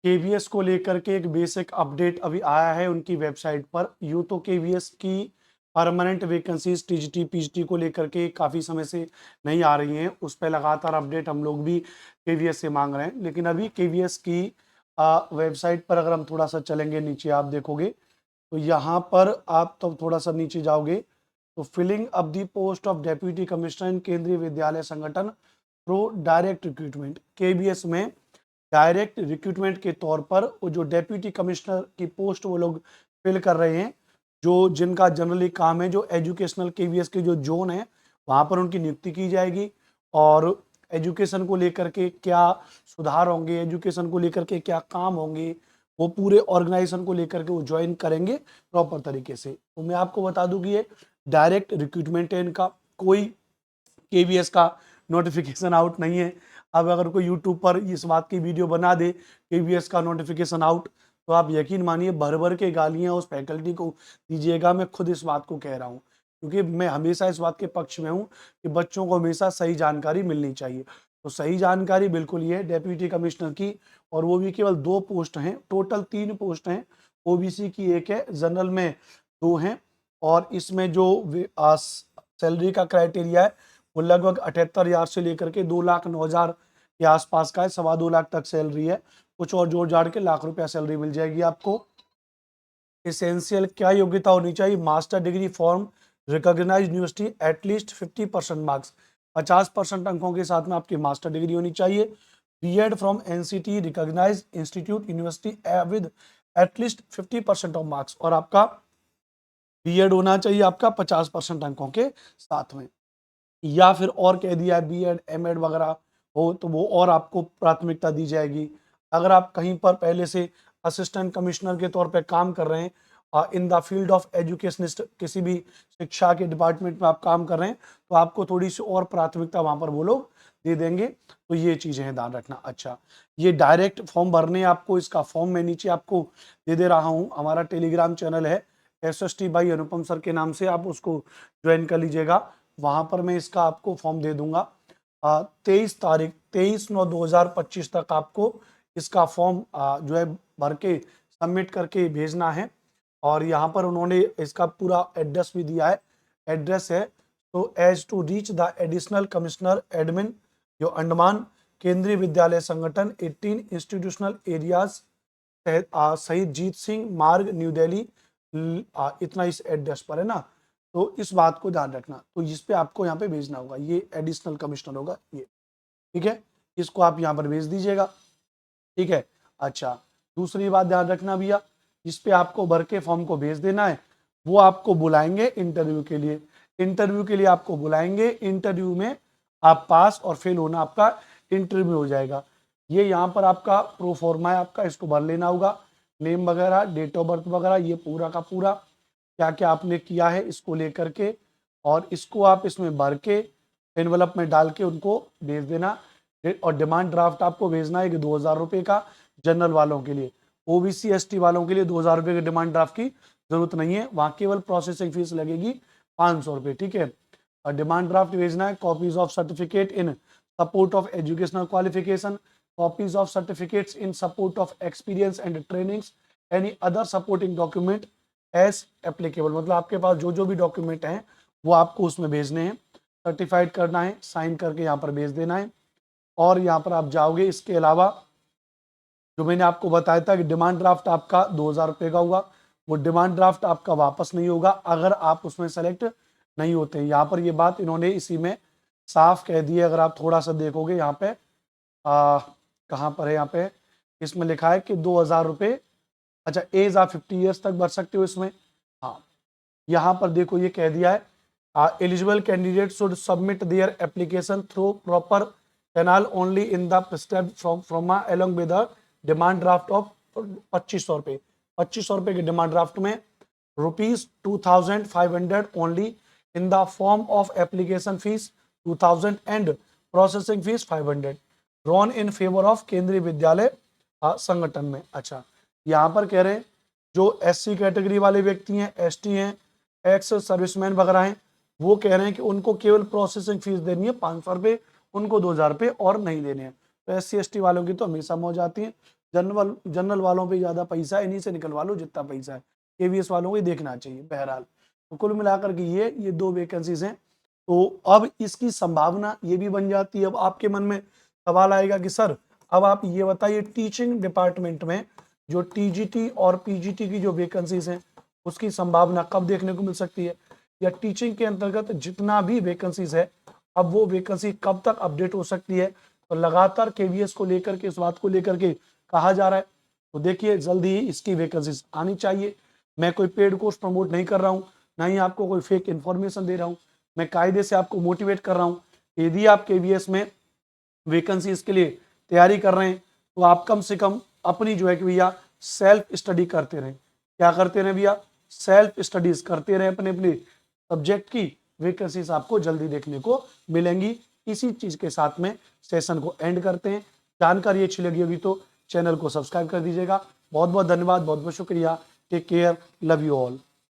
KVS को लेकर के एक बेसिक अपडेट अभी आया है उनकी वेबसाइट पर। यूं तो केवीएस की परमानेंट वैकेंसीज टीजीटी पीजीटी को लेकर के काफ़ी समय से नहीं आ रही हैं, उस पर लगातार अपडेट हम लोग भी केवीएस से मांग रहे हैं। लेकिन अभी केवीएस की वेबसाइट पर अगर हम थोड़ा सा चलेंगे नीचे, आप देखोगे तो यहाँ पर आप तो थोड़ा सा नीचे जाओगे तो filling up the post of deputy commissioner in Kendriya Vidyalaya Sangathan through direct recruitment. KVS में डायरेक्ट रिक्रूटमेंट के तौर पर वो जो डेप्यूटी कमिश्नर की पोस्ट वो लोग फिल कर रहे हैं, जो जिनका जनरली काम है, जो एजुकेशनल केवीएस के जो जोन है वहां पर उनकी नियुक्ति की जाएगी। और एजुकेशन को लेकर के क्या सुधार होंगे, एजुकेशन को लेकर के क्या काम होंगे, वो पूरे ऑर्गेनाइजेशन को लेकर के वो ज्वाइन करेंगे प्रॉपर तरीके से। तो मैं आपको बता दूं कि ये डायरेक्ट रिक्रूटमेंट है, इनका कोई केवीएस का नोटिफिकेशन आउट नहीं है। अब अगर कोई यूट्यूब पर इस बात की वीडियो बना दे केवीएस का नोटिफिकेशन आउट, तो आप यकीन मानिए भर भर के गालियां उस फैकल्टी को दीजिएगा। मैं खुद इस बात को कह रहा हूं, क्योंकि मैं हमेशा इस बात के पक्ष में हूं कि बच्चों को हमेशा सही जानकारी मिलनी चाहिए। तो सही जानकारी बिल्कुल ये है डेप्यूटी कमिश्नर की, और वो भी केवल 2 पोस्ट हैं, टोटल 3 पोस्ट हैं। ओबीसी की 1 है, जनरल में 2 हैं। और इसमें जो सैलरी का क्राइटेरिया है वो लगभग 78,000 से लेकर के 2,09,000 के आसपास का है, 2.25 लाख तक सैलरी है। कुछ और जोड़ जाड़ के लाख रुपया सैलरी मिल जाएगी आपको। एसेंशियल क्या योग्यता होनी चाहिए? Master degree form recognised university at least 50% marks, 50% अंकों के साथ में आपकी मास्टर डिग्री होनी चाहिए। BEd from NCT recognised institute university with at least 50% of marks, और आपका बीएड होना चाहिए आपका 50% अंकों के साथ में। या फिर और कह दिया है बीएड एमएड वगैरह हो तो वो और आपको प्राथमिकता दी जाएगी। अगर आप कहीं पर पहले से असिस्टेंट कमिश्नर के तौर पे काम कर रहे हैं in the field of educationist, किसी भी शिक्षा के डिपार्टमेंट में आप काम कर रहे हैं, तो आपको थोड़ी सी और प्राथमिकता वहां पर वो लोग दे देंगे। तो ये चीजें हैं, ध्यान रखना। अच्छा, ये डायरेक्ट फॉर्म भरने आपको, इसका फॉर्म मैं नीचे आपको दे दे रहा हूँ। हमारा टेलीग्राम चैनल है SST बाई अनुपम सर के नाम से, आप उसको ज्वाइन कर लीजिएगा। वहां पर मैं इसका आपको फॉर्म दे दूंगा। 23/9/2025 तक आपको इसका फॉर्म जो है भर के सबमिट करके भेजना है। और यहाँ पर उन्होंने इसका पूरा एड्रेस भी दिया है। एड्रेस है तो as to reach the additional commissioner admin जो अंडमान केंद्रीय विद्यालय संगठन 18 इंस्टीट्यूशनल एरियाज शहीद जीत सिंह मार्ग न्यू दिल्ली, इतना इस एड्रेस पर है ना। तो इस बात को ध्यान रखना, तो इस पे आपको यहाँ पे भेजना होगा, ये एडिशनल कमिश्नर होगा ये, ठीक है। इसको आप यहाँ पर भेज दीजिएगा, ठीक है। अच्छा, दूसरी बात ध्यान रखना भैया, जिस पे आपको भर के फॉर्म को भेज देना है वो आपको बुलाएंगे इंटरव्यू के लिए। इंटरव्यू के लिए आपको बुलाएंगे, इंटरव्यू में आप पास और फेल होना आपका इंटरव्यू हो जाएगा। ये यहाँ पर आपका प्रोफॉर्मा है आपका, इसको भर लेना होगा, नेम वगैरह, डेट ऑफ बर्थ वगैरह, ये पूरा का पूरा क्या क्या आपने किया है इसको लेकर के, और इसको आप इसमें भर के एनवलप में डाल के उनको भेज देना। और डिमांड ड्राफ्ट आपको भेजना है कि 2,000 रुपये का, जनरल वालों के लिए। ओबीसी एसटी वालों के लिए 2,000 रुपये के डिमांड ड्राफ्ट की जरूरत नहीं है, वहां केवल प्रोसेसिंग फीस लगेगी 500 रुपये, ठीक है। और डिमांड ड्राफ्ट भेजना है, copies of certificate in support of educational qualification, copies of certificates in support of experience and trainings, any other supporting document as applicable. मतलब आपके पास जो जो भी डॉक्यूमेंट हैं वो आपको उसमें भेजने हैं, सर्टिफाइड करना है, साइन करके यहाँ पर भेज देना है। और यहाँ पर आप जाओगे, इसके अलावा जो मैंने आपको बताया था कि डिमांड ड्राफ्ट आपका 2,000 रुपये का हुआ, वो डिमांड ड्राफ्ट आपका वापस नहीं होगा अगर आप उसमें सेलेक्ट नहीं होते। यहाँ पर ये बात इन्होंने इसी में साफ कह दी है। अगर आप थोड़ा सा देखोगे यहाँ पे कहाँ पर है, यहाँ पे इसमें लिखा है कि 2,000 रुपये, अच्छा एज आप 50 ईयर्स तक भर सकते हो इसमें। हाँ, यहाँ पर देखो ये कह दिया है eligible candidate should submit their application through proper canal only in the prescribed from along with demand draft of 2,500 रुपये। 2,500 रुपये के डिमांड ड्राफ्ट में ₹2,500 only in the form of application fees 2,000 and processing fees 500 drawn in favour of केंद्रीय विद्यालय संगठन में। अच्छा, यहाँ पर कह रहे हैं जो SC कैटेगरी वाले व्यक्ति हैं, ST हैं, एक्स सर्विसमैन वगैरह हैं, वो कह रहे हैं कि उनको केवल प्रोसेसिंग फीस देनी है 500 रुपये, उनको 2,000 रुपये और नहीं देने हैं। तो SC ST वालों की तो हमेशा मौज आती है, जनरल जनरल वालों पे ज़्यादा पैसा है, इन्हीं से निकलवा लो जितना पैसा है, केवीएस वालों को ही देखना चाहिए। बहरहाल तो कुल मिलाकर के ये 2 वैकेंसीज हैं। तो अब इसकी संभावना ये भी बन जाती है, अब आपके मन में सवाल आएगा कि सर अब आप ये बताइए टीचिंग डिपार्टमेंट में जो टीजीटी और पीजीटी की जो वैकेंसीज हैं उसकी संभावना कब देखने को मिल सकती है, या टीचिंग के अंतर्गत जितना भी वैकेंसीज है अब वो वैकेंसी कब तक अपडेट हो सकती है। तो लगातार केवीएस को लेकर के, इस बात को लेकर के कहा जा रहा है। तो देखिए जल्दी ही इसकी वैकेंसीज आनी चाहिए। मैं कोई पेड कोर्स प्रमोट नहीं कर रहा हूँ, ना ही आपको कोई फेक इन्फॉर्मेशन दे रहा हूँ, मैं कायदे से आपको मोटिवेट कर रहा हूँ। यदि आप केवीएस में वैकेंसीज के लिए तैयारी कर रहे हैं तो आप कम से कम अपनी जो है कि भैया सेल्फ स्टडी करते रहें। क्या करते रहें भैया? सेल्फ स्टडीज करते रहें अपने अपने सब्जेक्ट की। वैकेंसीज आपको जल्दी देखने को मिलेंगी। इसी चीज के साथ में सेशन को एंड करते हैं। जानकारी अच्छी लगी होगी तो चैनल को सब्सक्राइब कर दीजिएगा। बहुत बहुत धन्यवाद, बहुत बहुत शुक्रिया। Take care, love you all.